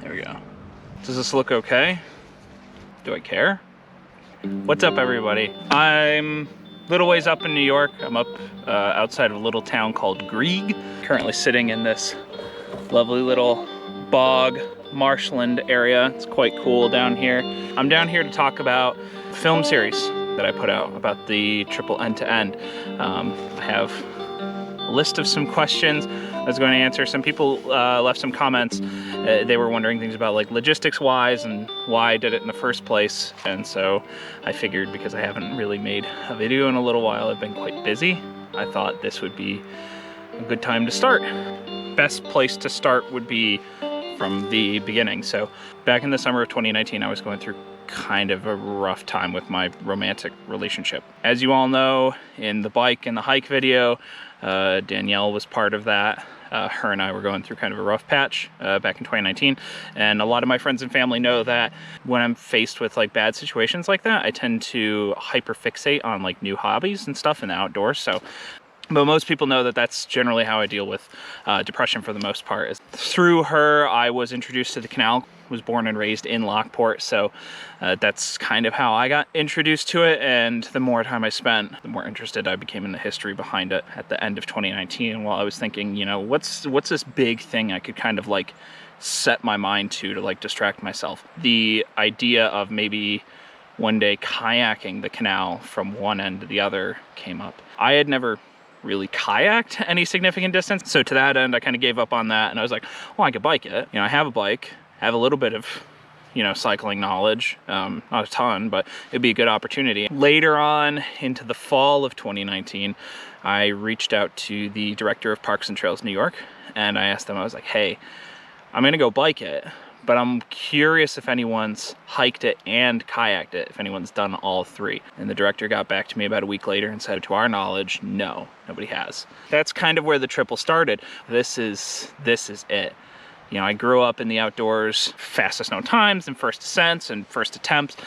There we go. Does this look okay? Do I care? What's up, everybody? I'm a little ways up in New York. I'm up outside of a little town called Grieg. Currently sitting in this lovely little bog marshland area. It's quite cool down here. I'm down here to talk about a film series that I put out about the triple end-to-end. I have a list of some questions I was going to answer. Some people left some comments. They were wondering things about like logistics wise and why I did it in the first place. And so I figured, because I haven't really made a video in a little while, I've been quite busy, I thought this would be a good time to start. Best place to start would be from the beginning. So back in the summer of 2019, I was going through kind of a rough time with my romantic relationship. As you all know, in the bike and the hike video, Danielle was part of that. Her and I were going through kind of a rough patch back in 2019. And a lot of my friends and family know that when I'm faced with like bad situations like that, I tend to hyperfixate on like new hobbies and stuff in the outdoors. But most people know that that's generally how I deal with depression for the most part. Through her, I was introduced to the canal, was born and raised in Lockport, so that's kind of how I got introduced to it. And the more time I spent, the more interested I became in the history behind it. At the end of 2019, while I was thinking, you know, what's this big thing I could kind of like set my mind to like distract myself, the idea of maybe one day kayaking the canal from one end to the other came up. I had never really kayaked any significant distance, so to that end I kind of gave up on that, and I was like, well, I could bike it. You know, I have a bike, I have a little bit of, you know, cycling knowledge, not a ton, but it'd be a good opportunity. Later on into the fall of 2019, I reached out to the director of Parks and Trails New York, and I asked them, I was like, hey, I'm gonna go bike it, but I'm curious if anyone's hiked it and kayaked it, if anyone's done all three. And the director got back to me about a week later and said, to our knowledge, no, nobody has. That's kind of where the triple started. This is it. You know, I grew up in the outdoors, fastest known times and first ascents and first attempts,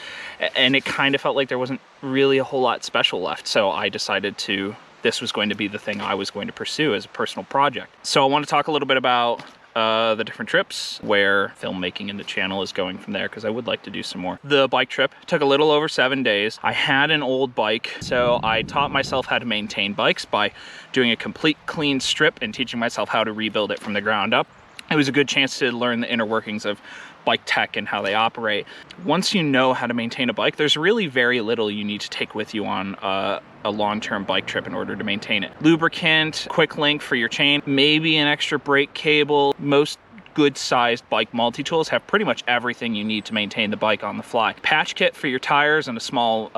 and it kind of felt like there wasn't really a whole lot special left. So I decided this was going to be the thing I was going to pursue as a personal project. So I want to talk a little bit about the different trips, where filmmaking in the channel is going from there, because I would like to do some more. The bike trip took a little over 7 days. I had an old bike, so I taught myself how to maintain bikes by doing a complete clean strip and teaching myself how to rebuild it from the ground up. It was a good chance to learn the inner workings of bike tech and how they operate. Once you know how to maintain a bike, there's really very little you need to take with you on a long-term bike trip in order to maintain it. Lubricant, quick link for your chain, maybe an extra brake cable. Most good-sized bike multi-tools have pretty much everything you need to maintain the bike on the fly. Patch kit for your tires and a small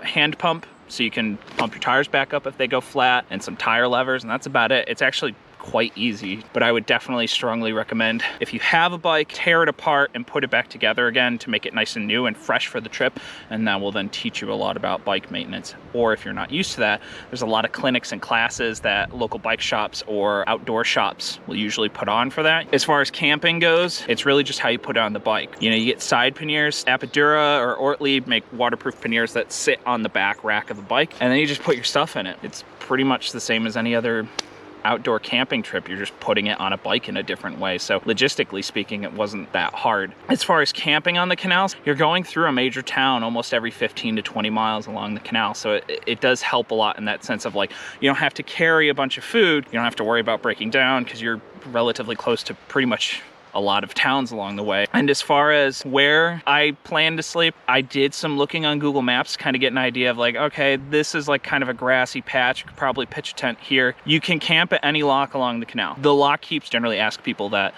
hand pump so you can pump your tires back up if they go flat, and some tire levers, and that's about it. It's actually quite easy, but I would definitely strongly recommend, if you have a bike, tear it apart and put it back together again to make it nice and new and fresh for the trip, and that will then teach you a lot about bike maintenance. Or if you're not used to that, there's a lot of clinics and classes that local bike shops or outdoor shops will usually put on for that. As far as camping goes, it's really just how you put it on the bike. You know, you get side panniers. Apidura or Ortlieb make waterproof panniers that sit on the back rack of the bike, and then you just put your stuff in it. It's pretty much the same as any other outdoor camping trip. You're just putting it on a bike in a different way. So logistically speaking, it wasn't that hard. As far as camping on the canals, you're going through a major town almost every 15 to 20 miles along the canal. So it does help a lot in that sense of like, you don't have to carry a bunch of food. You don't have to worry about breaking down because you're relatively close to pretty much a lot of towns along the way. And as far as where I plan to sleep, I did some looking on Google Maps, kind of get an idea of like, okay, this is like kind of a grassy patch. You could probably pitch a tent here. You can camp at any lock along the canal. The lock keeps generally ask people that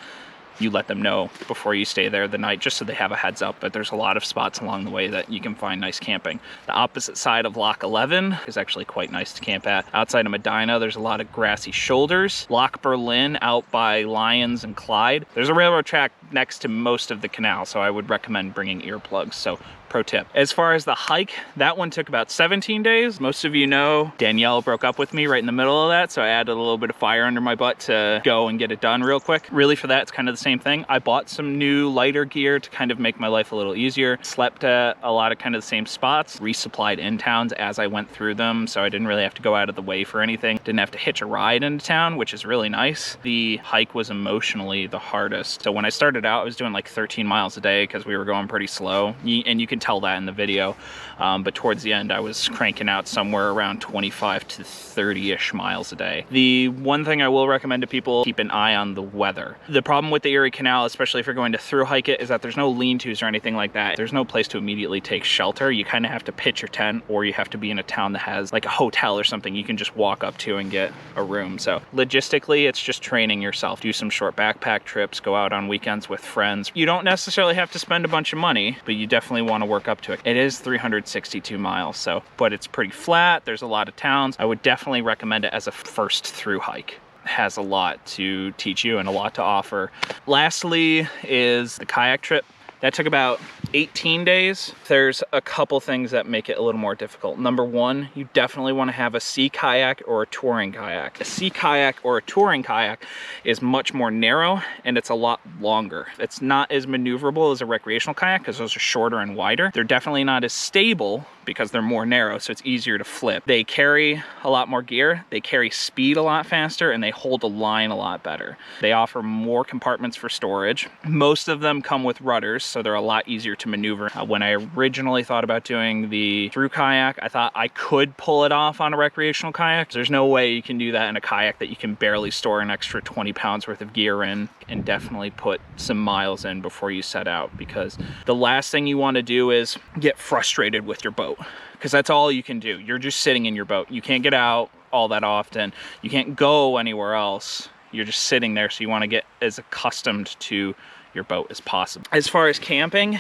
you let them know before you stay there the night, just so they have a heads up, but there's a lot of spots along the way that you can find nice camping. The opposite side of Lock 11 is actually quite nice to camp at. Outside of Medina, there's a lot of grassy shoulders. Lock Berlin out by Lyons and Clyde. There's a railroad track next to most of the canal, so I would recommend bringing earplugs. So pro tip. As far as the hike, that one took about 17 days. Most of you know Danielle broke up with me right in the middle of that, so I added a little bit of fire under my butt to go and get it done real quick. Really for that, it's kind of the same thing. I bought some new lighter gear to kind of make my life a little easier. Slept at a lot of kind of the same spots, resupplied in towns as I went through them, so I didn't really have to go out of the way for anything. Didn't have to hitch a ride into town, which is really nice. The hike was emotionally the hardest. So when I started started out, I was doing like 13 miles a day because we were going pretty slow. And you can tell that in the video. But towards the end, I was cranking out somewhere around 25 to 30-ish miles a day. The one thing I will recommend to people, keep an eye on the weather. The problem with the Erie Canal, especially if you're going to through hike it, is that there's no lean-tos or anything like that. There's no place to immediately take shelter. You kind of have to pitch your tent, or you have to be in a town that has like a hotel or something you can just walk up to and get a room. So logistically, it's just training yourself. Do some short backpack trips, go out on weekends with friends. You don't necessarily have to spend a bunch of money, but you definitely want to work up to it. It is 362 miles, so, but it's pretty flat. There's a lot of towns. I would definitely recommend it as a first through hike. It has a lot to teach you and a lot to offer. Lastly is the kayak trip. That took about 18 days. There's a couple things that make it a little more difficult. Number one, you definitely want to have a sea kayak or a touring kayak. A sea kayak or a touring kayak is much more narrow and it's a lot longer. It's not as maneuverable as a recreational kayak because those are shorter and wider. They're definitely not as stable because they're more narrow, so it's easier to flip. They carry a lot more gear, they carry speed a lot faster, and they hold a line a lot better. They offer more compartments for storage. Most of them come with rudders, so they're a lot easier to maneuver. When I originally thought about doing the through kayak, I thought I could pull it off on a recreational kayak. There's no way you can do that in a kayak that you can barely store an extra 20 pounds worth of gear in, and definitely put some miles in before you set out, because the last thing you want to do is get frustrated with your boat, because that's all you can do. You're just sitting in your boat. You can't get out all that often. You can't go anywhere else. You're just sitting there, so you want to get as accustomed to your boat as possible. As far as camping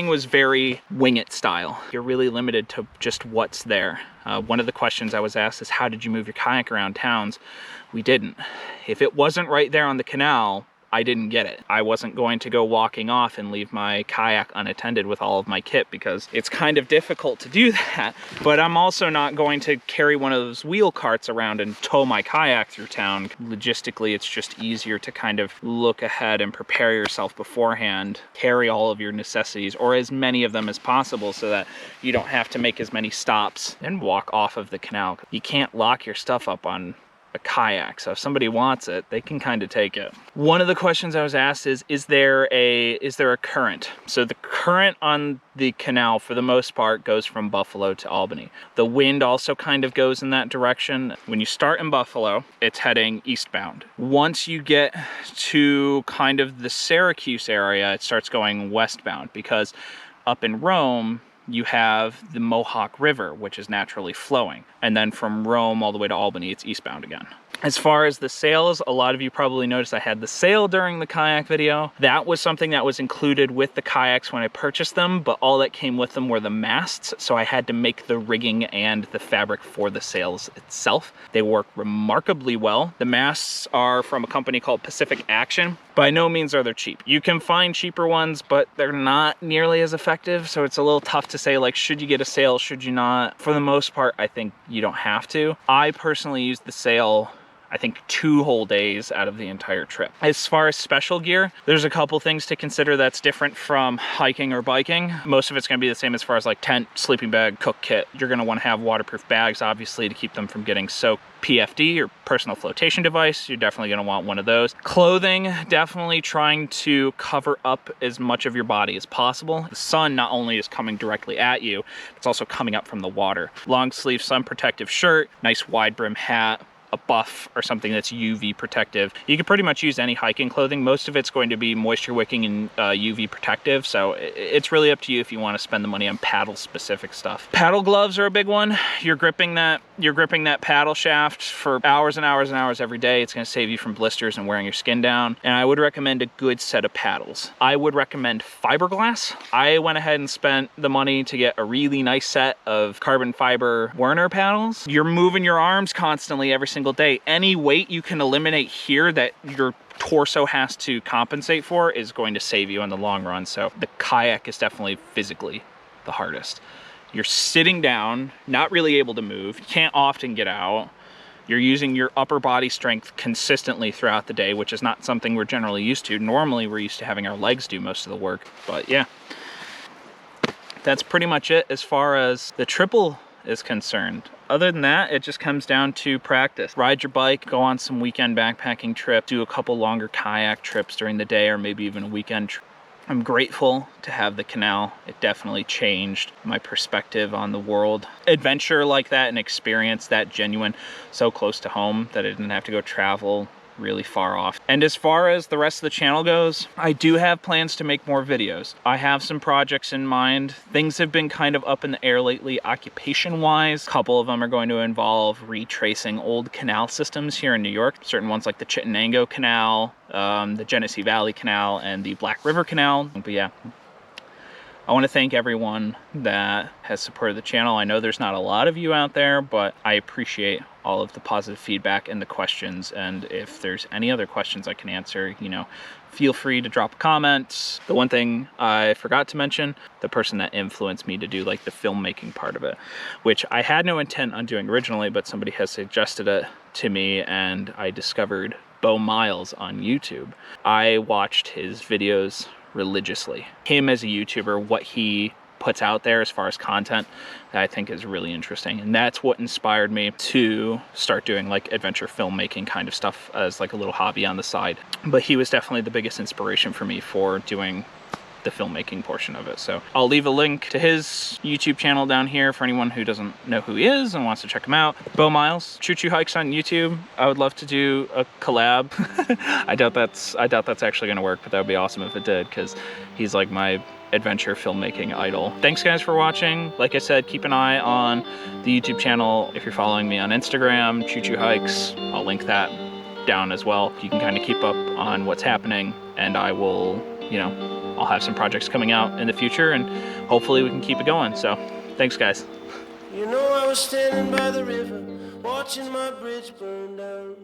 was very wing it style. You're really limited to just what's there. One of the questions I was asked is, how did you move your kayak around towns? We didn't. If it wasn't right there on the canal, I didn't get it. I wasn't going to go walking off and leave my kayak unattended with all of my kit, because it's kind of difficult to do that. But I'm also not going to carry one of those wheel carts around and tow my kayak through town. Logistically, it's just easier to kind of look ahead and prepare yourself beforehand, carry all of your necessities, or as many of them as possible, so that you don't have to make as many stops and walk off of the canal. You can't lock your stuff up on a kayak, so if somebody wants it, they can kind of take it. One of the questions I was asked is there a current? So the current on the canal, for the most part, goes from Buffalo to Albany. The wind also kind of goes in that direction. When you start in Buffalo, it's heading eastbound. Once you get to kind of the Syracuse area, it starts going westbound, because up in Rome, you have the Mohawk River, which is naturally flowing. And then from Rome all the way to Albany, it's eastbound again. As far as the sails, a lot of you probably noticed I had the sail during the kayak video. That was something that was included with the kayaks when I purchased them, but all that came with them were the masts, so I had to make the rigging and the fabric for the sails itself. They work remarkably well. The masts are from a company called Pacific Action. By no means are they cheap. You can find cheaper ones, but they're not nearly as effective, so it's a little tough to say, like, should you get a sail, should you not? For the most part, I think you don't have to. I personally used the sail, I think, 2 whole days out of the entire trip. As far as special gear, there's a couple things to consider that's different from hiking or biking. Most of it's gonna be the same as far as like tent, sleeping bag, cook kit. You're gonna wanna have waterproof bags, obviously, to keep them from getting soaked. PFD, or personal flotation device, you're definitely gonna want one of those. Clothing, definitely trying to cover up as much of your body as possible. The sun not only is coming directly at you, it's also coming up from the water. Long sleeve sun protective shirt, nice wide brim hat, a buff or something that's UV protective. You can pretty much use any hiking clothing. Most of it's going to be moisture wicking and UV protective, so it's really up to you if you want to spend the money on paddle specific stuff. Paddle gloves are a big one. You're gripping that paddle shaft for hours and hours and hours every day. It's going to save you from blisters and wearing your skin down. And I would recommend a good set of paddles. I would recommend fiberglass. I went ahead and spent the money to get a really nice set of carbon fiber Werner paddles. You're moving your arms constantly every single day. Any weight you can eliminate here that your torso has to compensate for is going to save you in the long run. So the kayak is definitely physically the hardest. You're sitting down, not really able to move. You can't often get out. You're using your upper body strength consistently throughout the day, which is not something we're generally used to. Normally, we're used to having our legs do most of the work. But yeah, that's pretty much it as far as the triple is concerned. Other than that, it just comes down to practice. Ride your bike, go on some weekend backpacking trip, do a couple longer kayak trips during the day or maybe even a weekend trip. I'm grateful to have the canal. It definitely changed my perspective on the world. Adventure like that and experience that genuine, so close to home that I didn't have to go travel really far off. And as far as the rest of the channel goes, I do have plans to make more videos. I have some projects in mind. Things have been kind of up in the air lately occupation wise. A couple of them are going to involve retracing old canal systems here in New York. Certain ones like the Chittenango Canal, the Genesee Valley Canal, and the Black River Canal. But yeah, I want to thank everyone that has supported the channel. I know there's not a lot of you out there, but I appreciate all of the positive feedback and the questions. And if there's any other questions I can answer, you know, feel free to drop a comment. The one thing I forgot to mention, the person that influenced me to do like the filmmaking part of it, which I had no intent on doing originally, but somebody has suggested it to me and I discovered Beau on YouTube. I watched his videos religiously. Him as a YouTuber, what he puts out there as far as content that I think is really interesting, and that's what inspired me to start doing like adventure filmmaking kind of stuff as like a little hobby on the side. But he was definitely the biggest inspiration for me for doing the filmmaking portion of it. So I'll leave a link to his YouTube channel down here for anyone who doesn't know who he is and wants to check him out. Beau Miles, Choo Choo Hikes on YouTube. I would love to do a collab. I doubt that's actually gonna work, but that would be awesome if it did, because he's like my adventure filmmaking idol. Thanks guys for watching. Like I said, keep an eye on the YouTube channel. If you're following me on Instagram, Choo Choo Hikes, I'll link that down as well. You can kind of keep up on what's happening, and I will, you know, I'll have some projects coming out in the future, and hopefully we can keep it going. So thanks guys. You know, I was standing by the river watching my bridge burn down.